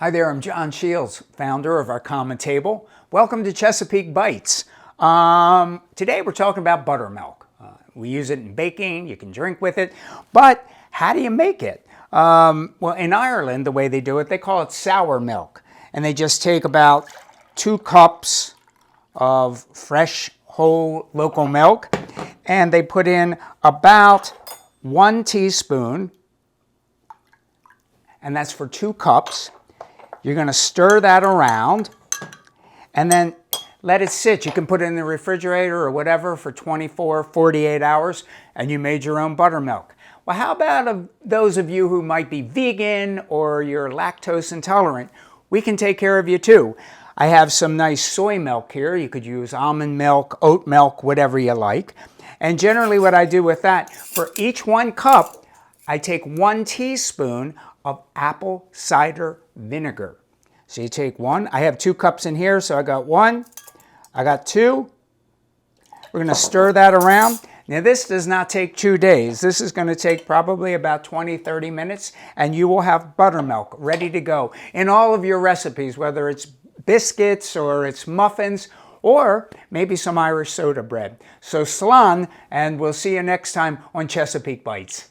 Hi there, I'm John Shields, founder of Our Common Table. Welcome to Chesapeake Bites. Today we're talking about buttermilk. We use it in baking, you can drink with it, but how do you make it? Well, in Ireland, the way they do it, they call it sour milk. And they just take about 2 cups of fresh, whole, local milk, and they put in about 1 teaspoon, and that's for 2 cups. You're going to stir that around and then let it sit. You can put it in the refrigerator or whatever for 24, 48 hours and you made your own buttermilk. Well, how about those of you who might be vegan or you're lactose intolerant? We can take care of you too. I have some nice soy milk here. You could use almond milk, oat milk, whatever you like. And generally what I do with that, for each 1 cup, I take 1 teaspoon of apple cider vinegar. So you take 1. I have 2 cups in here, so I got 1. I got 2. We're going to stir that around. Now this does not take 2 days. This is going to take probably about 20-30 minutes, and you will have buttermilk ready to go in all of your recipes, whether it's biscuits or it's muffins or maybe some Irish soda bread. So slán, and we'll see you next time on Chesapeake Bites.